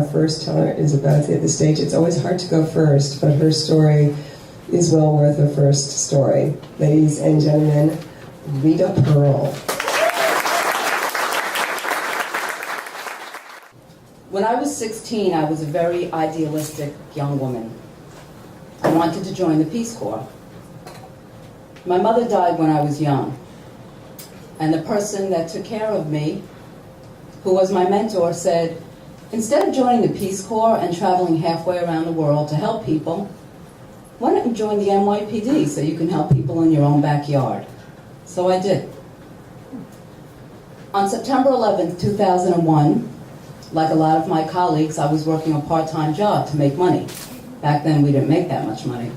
our first teller is about to hit the stage. It's always hard to go first, but her story is well worth a first story. Ladies and gentlemen, Rita Pearl. When I was 16, I was a very idealistic young woman. I wanted to join the Peace Corps. My mother died when I was young, and the person that took care of me, who was my mentor, said, instead of joining the Peace Corps and traveling halfway around the world to help people, why don't you join the NYPD so you can help people in your own backyard? So I did. On September 11th, 2001, like a lot of my colleagues, I was working a part-time job to make money. Back then, we didn't make that much money.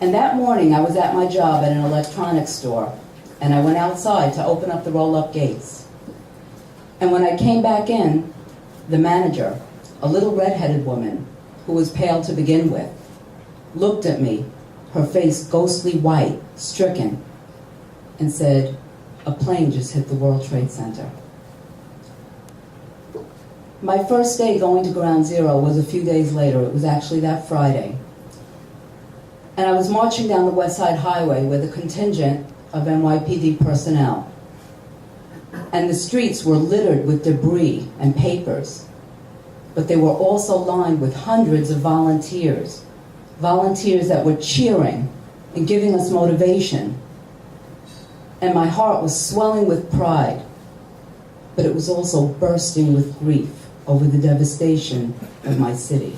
And that morning, I was at my job at an electronics store, and I went outside to open up the roll-up gates. And when I came back in, the manager, a little red-headed woman, who was pale to begin with, looked at me, her face ghostly white, stricken, and said, "A plane just hit the World Trade Center." My first day going to Ground Zero was a few days later. It was actually that Friday. And I was marching down the West Side Highway with a contingent of NYPD personnel. And the streets were littered with debris and papers. But they were also lined with hundreds of volunteers. Volunteers that were cheering and giving us motivation. And my heart was swelling with pride. But it was also bursting with grief over the devastation of my city.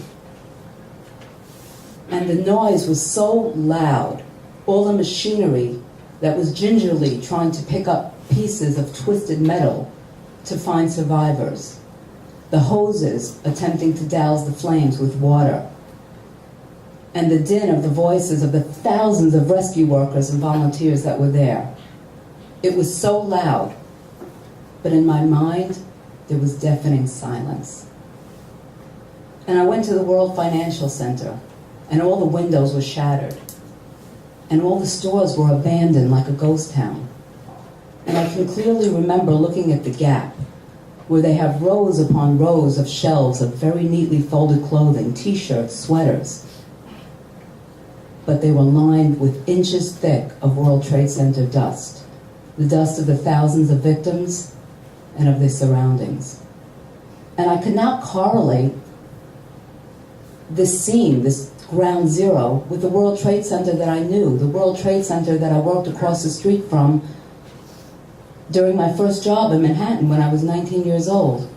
And the noise was so loud, all the machinery that was gingerly trying to pick up pieces of twisted metal to find survivors, the hoses attempting to douse the flames with water, and the din of the voices of the thousands of rescue workers and volunteers that were there. It was so loud, but in my mind, there was deafening silence. And I went to the World Financial Center, and all the windows were shattered, and all the stores were abandoned like a ghost town. And I can clearly remember looking at the Gap, where they have rows upon rows of shelves of very neatly folded clothing, t-shirts, sweaters. But they were lined with inches thick of World Trade Center dust, the dust of the thousands of victims and of their surroundings. And I could not correlate this scene, this Ground Zero, with the World Trade Center that I knew, the World Trade Center that I worked across the street from during my first job in Manhattan when I was 19 years old.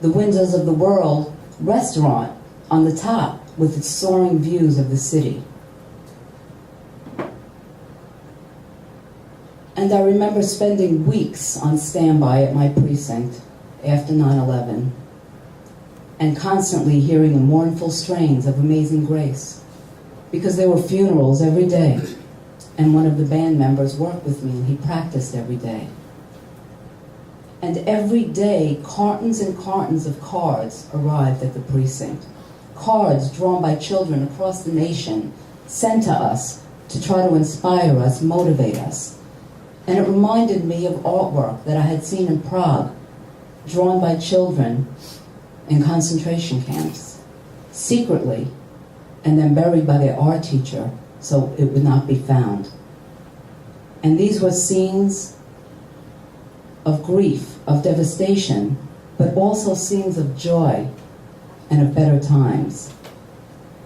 The Windows of the World restaurant on the top with its soaring views of the city. And I remember spending weeks on standby at my precinct after 9/11 and constantly hearing the mournful strains of Amazing Grace, because there were funerals every day, and one of the band members worked with me and he practiced every day. And every day, cartons and cartons of cards arrived at the precinct. Cards drawn by children across the nation, sent to us to try to inspire us, motivate us. And it reminded me of artwork that I had seen in Prague, drawn by children in concentration camps, secretly, and then buried by their art teacher so it would not be found. And these were scenes of grief, of devastation, but also scenes of joy and of better times,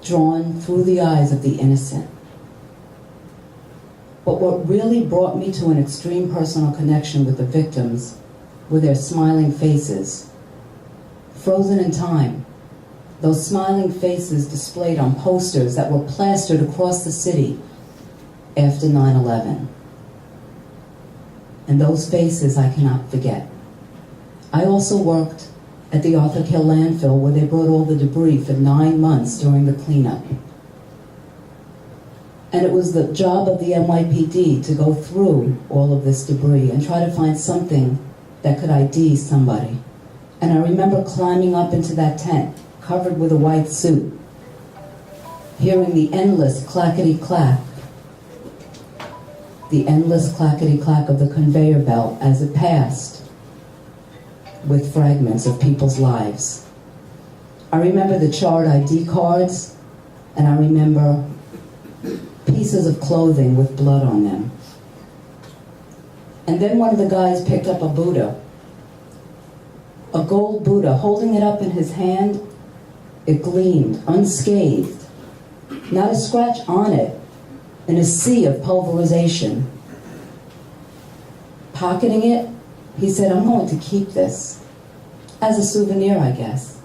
drawn through the eyes of the innocent. But what really brought me to an extreme personal connection with the victims were their smiling faces, frozen in time. Those smiling faces displayed on posters that were plastered across the city after 9/11. And those faces I cannot forget. I also worked at the Arthur Kill landfill where they brought all the debris for 9 months during the cleanup. And it was the job of the NYPD to go through all of this debris and try to find something that could ID somebody. And I remember climbing up into that tent, covered with a white suit, hearing the endless clackety-clack, of the conveyor belt as it passed with fragments of people's lives. I remember the charred ID cards, and I remember pieces of clothing with blood on them. And then one of the guys picked up a Buddha, a gold Buddha, holding it up in his hand. It gleamed, unscathed, not a scratch on it, in a sea of pulverization. Pocketing it, he said, I'm going to keep this as a souvenir, I guess.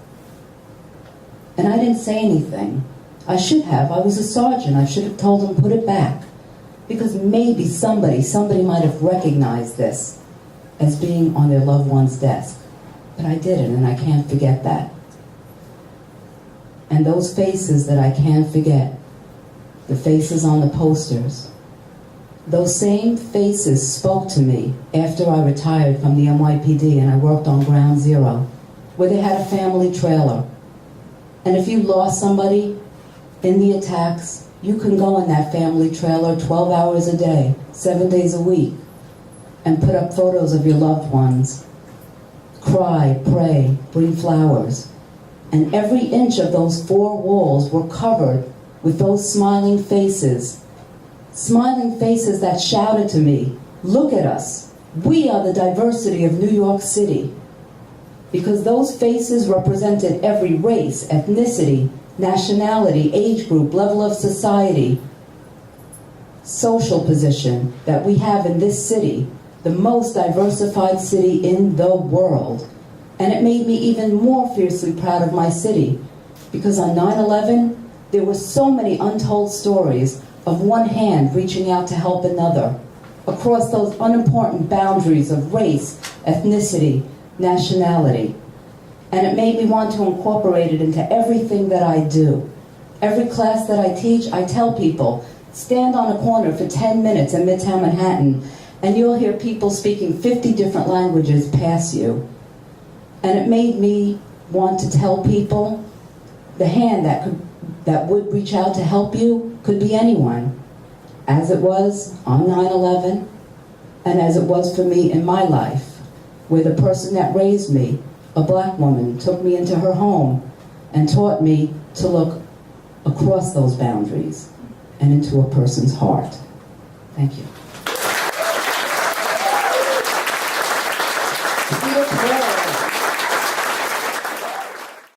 And I didn't say anything. I should have. I was a sergeant. I should have told him, put it back. Because maybe somebody might have recognized this as being on their loved one's desk. But I didn't, and I can't forget that. And those faces that I can't forget, the faces on the posters, those same faces spoke to me after I retired from the NYPD and I worked on Ground Zero, where they had a family trailer. And if you lost somebody in the attacks, you can go in that family trailer 12 hours a day, 7 days a week, and put up photos of your loved ones. Cry, pray, bring flowers. And every inch of those 4 walls were covered with those smiling faces that shouted to me, look at us. We are the diversity of New York City. Because those faces represented every race, ethnicity, nationality, age group, level of society, social position that we have in this city, the most diversified city in the world. And it made me even more fiercely proud of my city, because on 9/11, there were so many untold stories of one hand reaching out to help another across those unimportant boundaries of race, ethnicity, nationality. And it made me want to incorporate it into everything that I do. Every class that I teach, I tell people, stand on a corner for 10 minutes in Midtown Manhattan, and you'll hear people speaking 50 different languages pass you. And it made me want to tell people the hand that would reach out to help you could be anyone, as it was on 9/11, and as it was for me in my life, where the person that raised me, a black woman, took me into her home and taught me to look across those boundaries and into a person's heart. Thank you.